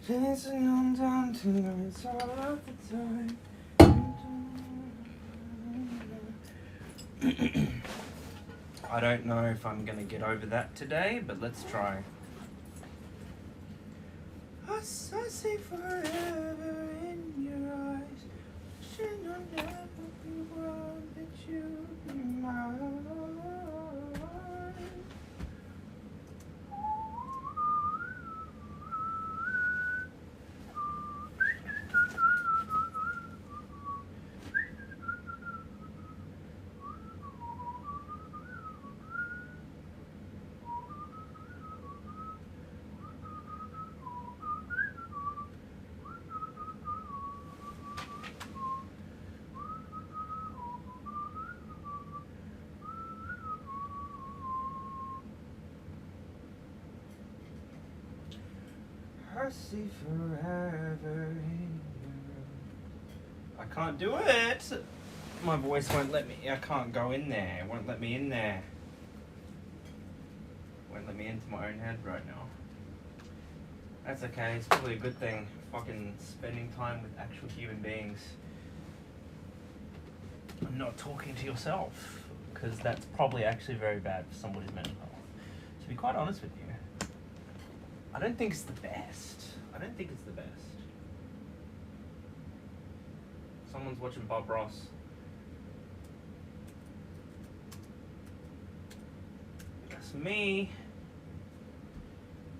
Dancing on down tonight's all of the time. I don't know if I'm gonna get over that today, but let's try. I see forever in your eyes. Wishing I'll never be wrong, that you be mine. I see forever in you. I can't do it. My voice won't let me. I can't go in there. It won't let me in there. Won't let me into my own head right now. That's okay. It's probably a good thing. Fucking spending time with actual human beings. And not talking to yourself, because that's probably actually very bad for somebody's mental health. To be quite honest with you. I don't think it's the best. I don't think it's the best. Someone's watching Bob Ross. That's me.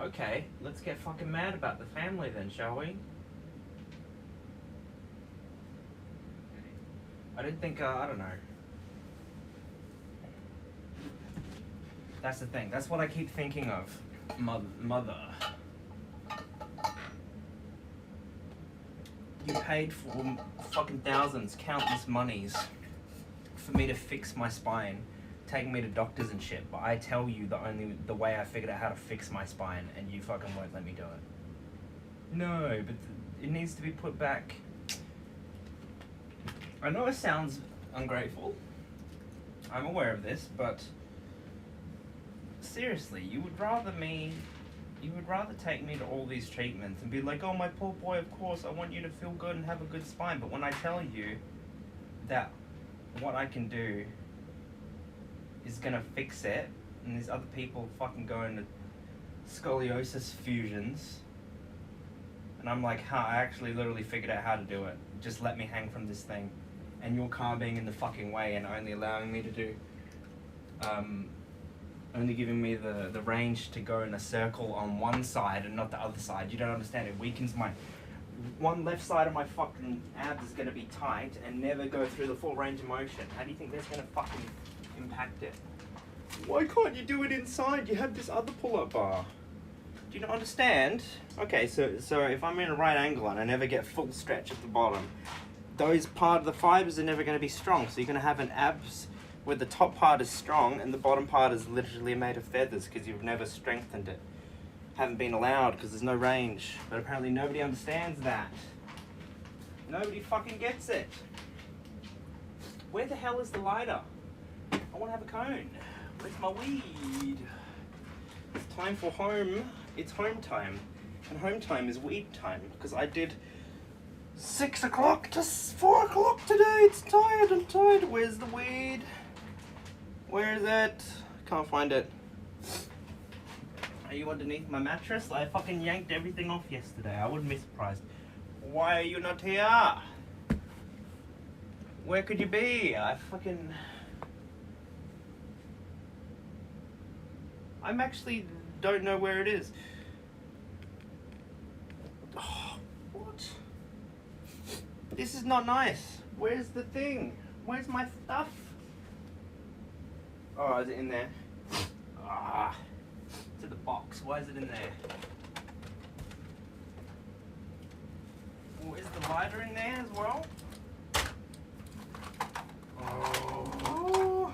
Okay, let's get fucking mad about the family then, shall we? I don't think, I don't know. That's the thing. That's what I keep thinking of. Mother. You paid for fucking thousands, countless monies for me to fix my spine, taking me to doctors and shit, but I tell you the way I figured out how to fix my spine, and you fucking won't let me do it. No, but it needs to be put back. I know it sounds ungrateful. I'm aware of this, but seriously, you would rather take me to all these treatments and be like, oh, my poor boy, of course, I want you to feel good and have a good spine. But when I tell you that what I can do is gonna fix it, and these other people fucking go into scoliosis fusions, and I'm like, I actually literally figured out how to do it. Just let me hang from this thing. And your car being in the fucking way and only allowing me to do, only giving me the range to go in a circle on one side and not the other side. You don't understand. It weakens my... One left side of my fucking abs is going to be tight and never go through the full range of motion. How do you think that's going to fucking impact it? Why can't you do it inside? You have this other pull-up bar. Do you not understand? Okay, so if I'm in a right angle and I never get full stretch at the bottom, those part of the fibers are never going to be strong. So you're going to have an abs where the top part is strong and the bottom part is literally made of feathers because you've never strengthened it. Haven't been allowed because there's no range. But apparently nobody understands that. Nobody fucking gets it. Where the hell is the lighter? I want to have a cone. Where's my weed? It's time for home. It's home time. And home time is weed time because I did 6 o'clock to 4 o'clock today. I'm tired. Where's the weed? Where is it? Can't find it. Are you underneath my mattress? I fucking yanked everything off yesterday. I wouldn't be surprised. Why are you not here? Where could you be? I actually don't know where it is. Oh, what? This is not nice. Where's the thing? Where's my stuff? Oh, is it in there? Ah, it's in the box. Why is it in there? Oh, is the lighter in there as well? Oh.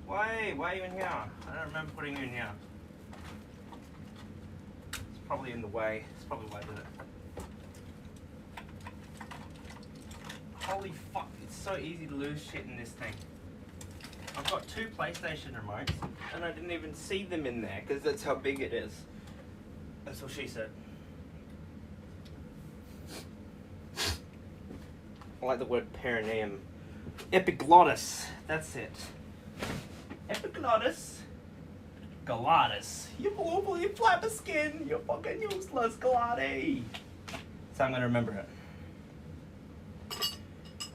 Why are you in here? I don't remember putting you in here. It's probably in the way. It's probably why I did it. Holy fuck, it's so easy to lose shit in this thing. I've got 2 PlayStation remotes and I didn't even see them in there because that's how big it is. That's what she said. I like the word perineum. Epiglottis. That's it. Epiglottis. Glottis. You blue, you flapper skin. You're fucking useless, glotty. So I'm gonna remember it.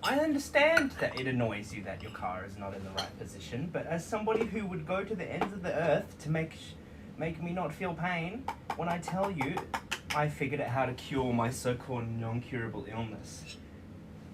I understand that it annoys you that your car is not in the right position, but as somebody who would go to the ends of the earth to make me not feel pain, when I tell you I figured out how to cure my so-called non-curable illness.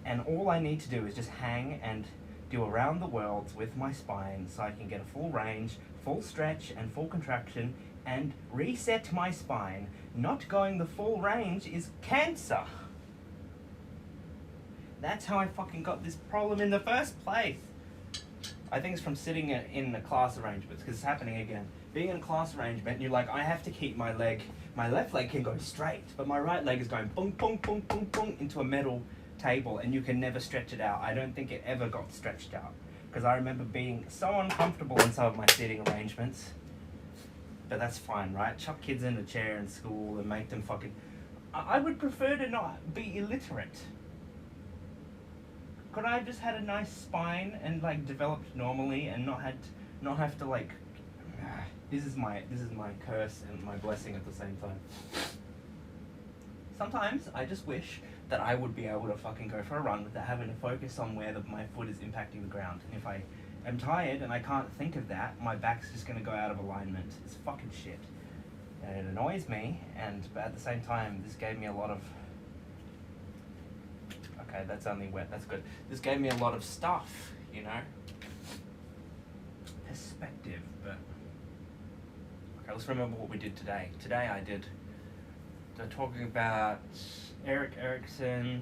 And all I need to do is just hang and do around the world with my spine so I can get a full range, full stretch and full contraction and reset my spine. Not going the full range is cancer. That's how I fucking got this problem in the first place. I think it's from sitting in the class arrangements, because it's happening again. Being in a class arrangement, you're like, I have to keep my left leg can go straight, but my right leg is going boom, boom, boom, boom, boom into a metal table, and you can never stretch it out. I don't think it ever got stretched out, because I remember being so uncomfortable in some of my seating arrangements. But that's fine, right? Chuck kids in a chair in school and make them fucking... I would prefer to not be illiterate. Could I have just had a nice spine and like developed normally and not have to like... This is my curse and my blessing at the same time. Sometimes I just wish that I would be able to fucking go for a run without having to focus on where my foot is impacting the ground. And if I am tired and I can't think of that, my back's just going to go out of alignment. It's fucking shit. And it annoys me, but at the same time, this gave me a lot of... Okay, that's only wet, that's good. This gave me a lot of stuff, you know? Perspective, but... Okay, let's remember what we did today. Today they're talking about Erik Erikson,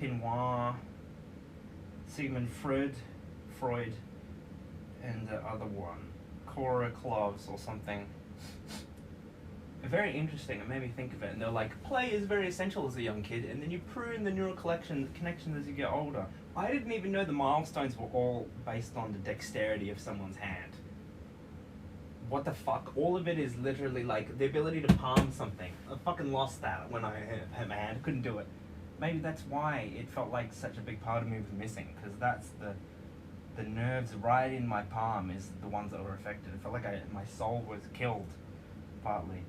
Pinoir, Sigmund Freud, and the other one, Cora Cloves or something. Very interesting, it made me think of it, and they're like, play is very essential as a young kid, and then you prune the neural connections as you get older. I didn't even know the milestones were all based on the dexterity of someone's hand. What the fuck? All of it is literally like the ability to palm something. I fucking lost that when I had my hand, couldn't do it. Maybe that's why it felt like such a big part of me was missing, because that's the nerves right in my palm is the ones that were affected. It felt like my soul was killed, partly.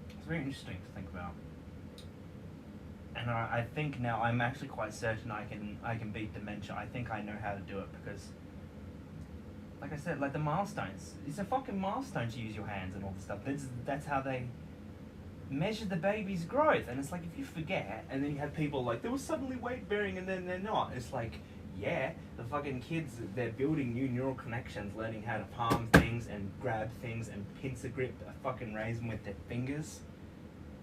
It's very interesting to think about. And I think now I'm actually quite certain I can beat dementia. I think I know how to do it because, like I said, like the milestones. It's a fucking milestone to use your hands and all this stuff. That's how they measure the baby's growth. And it's like, if you forget, and then you have people like, they were suddenly weight bearing and then they're not. It's like, yeah, the fucking kids, they're building new neural connections, learning how to palm things and grab things and pincer grip a fucking raisin with their fingers.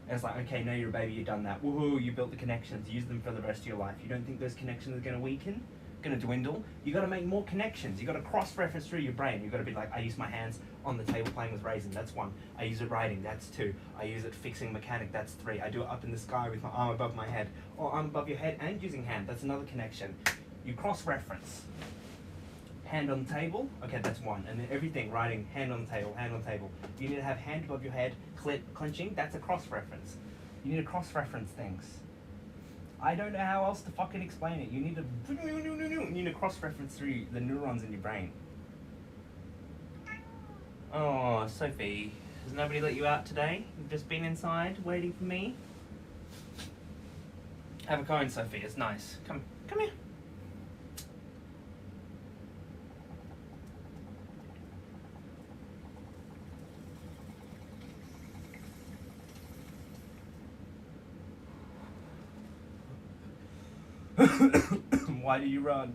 And it's like, okay, now you're a baby, you've done that. Woohoo, you built the connections, use them for the rest of your life. You don't think those connections are gonna weaken? Gonna dwindle? You gotta make more connections. You gotta cross-reference through your brain. You gotta be like, I use my hands on the table playing with raisin, that's 1. I use it writing, that's 2. I use it fixing mechanic, that's 3. I do it up in the sky with my arm above my head. Or arm above your head and using hand, that's another connection. You cross-reference. Hand on the table, okay, that's 1. And then everything, writing, hand on the table, hand on the table. You need to have hand above your head, clenching, that's a cross-reference. You need to cross-reference things. I don't know how else to fucking explain it. You need to cross-reference through the neurons in your brain. Oh, Sophie, has nobody let you out today? You've just been inside waiting for me? Have a cone, Sophie, it's nice. Come here. Why do you run?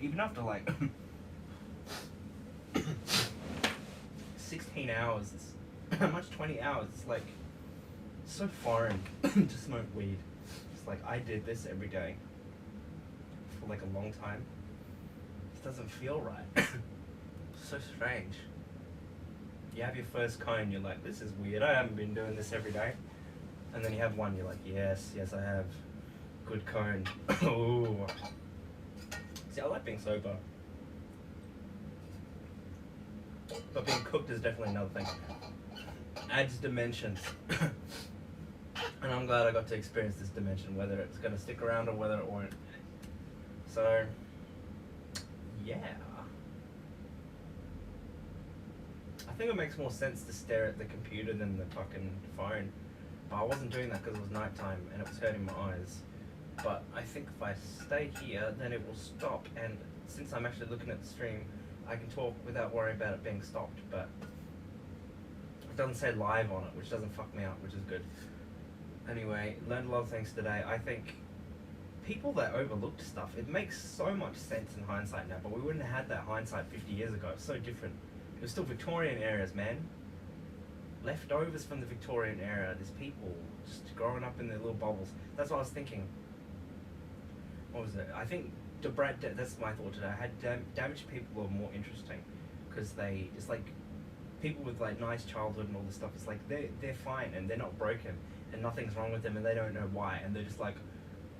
Even after like 16 hours, how much 20 hours, it's like so foreign to smoke weed. It's like I did this every day for like a long time. It doesn't feel right. So strange. You have your first cone, you're like, this is weird, I haven't been doing this every day. And then you have one, you're like, yes, I have. Good cone. Ooh. See, I like being sober. But being cooked is definitely another thing. Adds dimensions. And I'm glad I got to experience this dimension, whether it's going to stick around or whether it won't. So, yeah. I think it makes more sense to stare at the computer than the fucking phone. But I wasn't doing that because it was nighttime and it was hurting my eyes. But I think if I stay here, then it will stop. And since I'm actually looking at the stream, I can talk without worrying about it being stopped. But it doesn't say live on it, which doesn't fuck me up, which is good. Anyway, learned a lot of things today. I think people that overlooked stuff, it makes so much sense in hindsight now, but we wouldn't have had that hindsight 50 years ago. It's so different. It was still Victorian areas, man. Leftovers from the Victorian era. There's people just growing up in their little bubbles. That's what I was thinking. What was it? I think that's my thought today. I had damaged people are more interesting because it's like people with like nice childhood and all this stuff. It's like they're fine and they're not broken and nothing's wrong with them and they don't know why, and they're just like,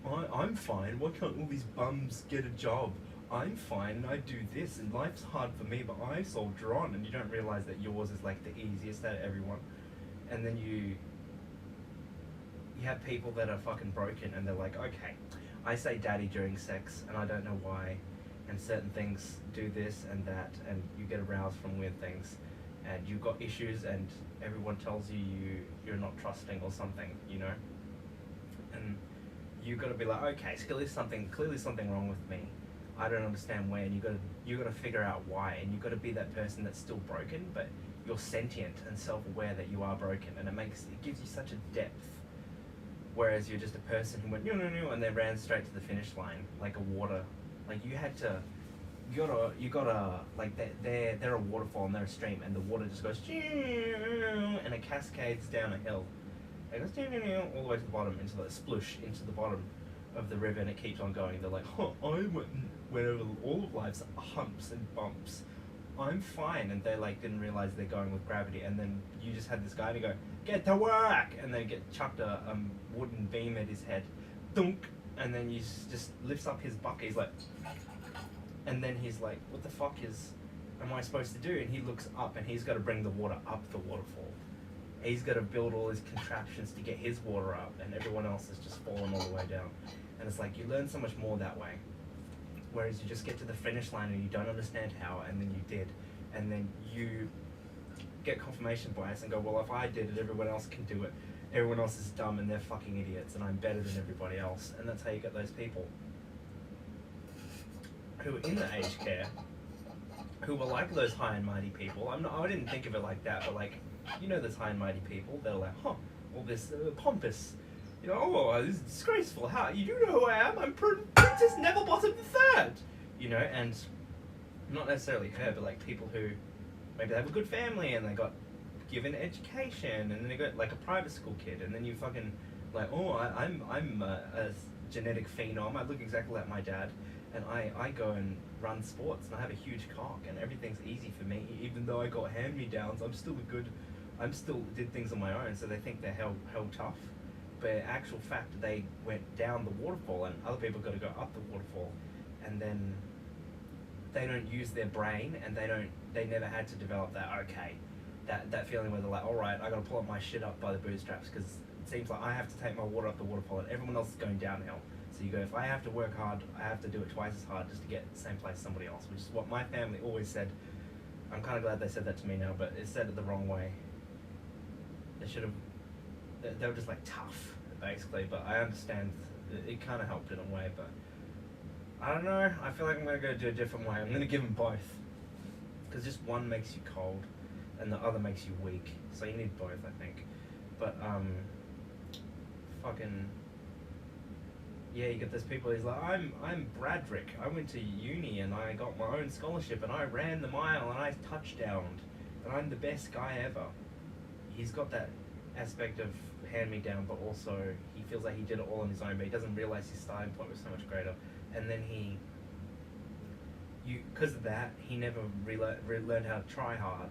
I'm fine. Why can't all these bums get a job? I'm fine and I do this and life's hard for me, but I soldier on. And you don't realize that yours is like the easiest out of everyone. And then you have people that are fucking broken and they're like, okay, I say daddy during sex and I don't know why, and certain things do this and that, and you get aroused from weird things, and you've got issues and everyone tells you're not trusting or something, you know? And you've got to be like, okay, clearly something wrong with me. I don't understand where, and you got to figure out why, and you got to be that person that's still broken, but you're sentient and self-aware that you are broken, and it gives you such a depth. Whereas you're just a person who went no, and they ran straight to the finish line like a water. Like you gotta like they're a waterfall and they're a stream, and the water just goes and it cascades down a hill. It goes all the way to the bottom into the splush into the bottom of the river, and it keeps on going. They're like, I went over all of life's humps and bumps. I'm fine, and they like didn't realize they're going with gravity, and then you just had this guy to go, get to work, and then get chucked a wooden beam at his head, dunk, and then you just lifts up his bucket. He's like, and then he's like, what the fuck am I supposed to do? And he looks up, and he's got to bring the water up the waterfall. He's got to build all his contraptions to get his water up, and everyone else is just falling all the way down. And it's like you learn so much more that way. Whereas you just get to the finish line and you don't understand how, and then you did, and then you get confirmation bias and go, well, if I did it, everyone else can do it. Everyone else is dumb and they're fucking idiots, and I'm better than everybody else. And that's how you get those people who are in the aged care, who were like those high and mighty people. I didn't think of it like that, but like, you know, those high and mighty people that are like, all this pompous. You know, this is disgraceful. How? You do know who I am? I'm Princess Neville-Bottom III. You know, and not necessarily her, but like people who maybe they have a good family and they got given education, and then they got like a private school kid, and then you fucking like, I'm a genetic phenom. I look exactly like my dad, and I go and run sports, and I have a huge cock, and everything's easy for me. Even though I got hand-me-downs, I'm still did things on my own. So they think they're hell tough. But in actual fact, they went down the waterfall, and other people got to go up the waterfall, and then they don't use their brain, and they never had to develop that feeling where they're like, all right, I got to pull up my shit up by the bootstraps, because it seems like I have to take my water up the waterfall, and everyone else is going downhill. So you go, if I have to work hard, I have to do it twice as hard just to get the same place as somebody else, which is what my family always said. I'm kind of glad they said that to me now, but it said it the wrong way. They were just like tough, basically, but I understand it kind of helped in a way, but I don't know. I feel like I'm going to go do a different way. I'm going to give them both, because just one makes you cold and the other makes you weak, so you need both, I think. But fucking yeah, you get those people. He's like, I'm Bradrick. I went to uni and I got my own scholarship and I ran the mile and I touchdowned and I'm the best guy ever. He's got that aspect of hand-me-down, but also he feels like he did it all on his own, but he doesn't realize his starting point was so much greater. And then because of that, he never learned how to try hard.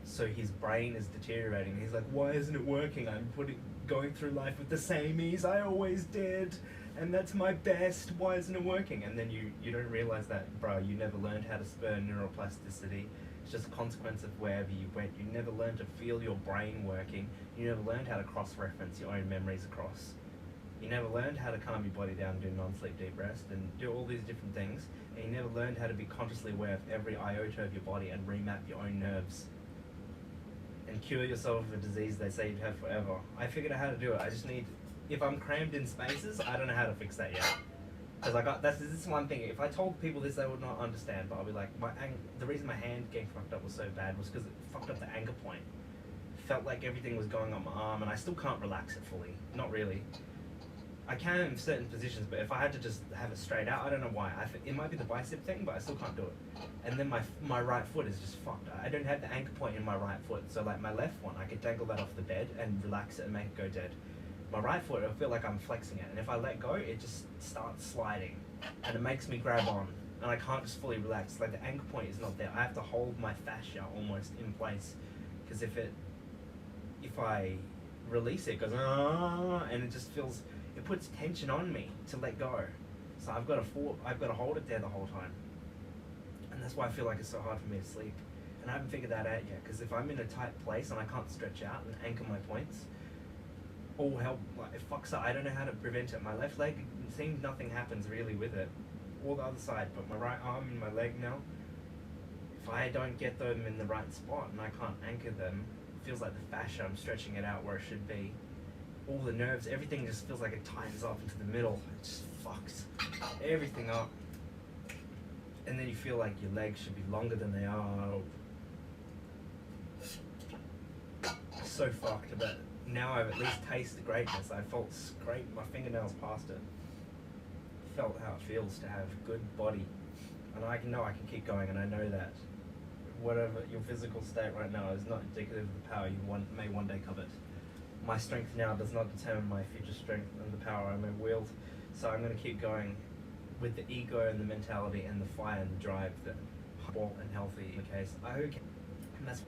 So his brain is deteriorating. He's like, why isn't it working? I'm going through life with the same ease I always did, and that's my best. Why isn't it working? And then you don't realize that, bro, you never learned how to spur neuroplasticity. It's just a consequence of wherever you went. You never learned to feel your brain working. You never learned how to cross-reference your own memories across. You never learned how to calm your body down and do non-sleep deep rest and do all these different things. And you never learned how to be consciously aware of every iota of your body and remap your own nerves. And cure yourself of a disease they say you'd have forever. I figured out how to do it. I just need, if I'm crammed in spaces, I don't know how to fix that yet. Because this is one thing, if I told people this, they would not understand, but I'll be like, the reason my hand getting fucked up was so bad was because it fucked up the anchor point. Felt like everything was going on my arm, and I still can't relax it fully. Not really. I can in certain positions, but if I had to just have it straight out, I don't know why. It might be the bicep thing, but I still can't do it. And then my right foot is just fucked. I don't have the anchor point in my right foot, so like my left one, I could dangle that off the bed and relax it and make it go dead. My right foot, I feel like I'm flexing it, and if I let go, it just starts sliding, and it makes me grab on, and I can't just fully relax. Like the anchor point is not there. I have to hold my fascia almost in place, because if I release it, it goes and it just feels, it puts tension on me to let go. So I've got to hold it there the whole time, and that's why I feel like it's so hard for me to sleep. And I haven't figured that out yet, because if I'm in a tight place and I can't stretch out and anchor my points, all hell, like it fucks up. I don't know how to prevent it. My left leg, it seems nothing happens really with it, or the other side, but my right arm and my leg now, if I don't get them in the right spot and I can't anchor them, it feels like the fascia, I'm stretching it out where it should be. All the nerves, everything just feels like it tightens up into the middle. It just fucks everything up. And then you feel like your legs should be longer than they are. So fucked, but now I've at least tasted greatness. I felt scrape my fingernails past it. Felt how it feels to have good body. And I can keep going, and I know that whatever your physical state right now is not indicative of the power you may one day covet. My strength now does not determine my future strength and the power I may wield. So I'm going to keep going with the ego and the mentality and the fire and the drive that whole and healthy in the case. I hope, and that's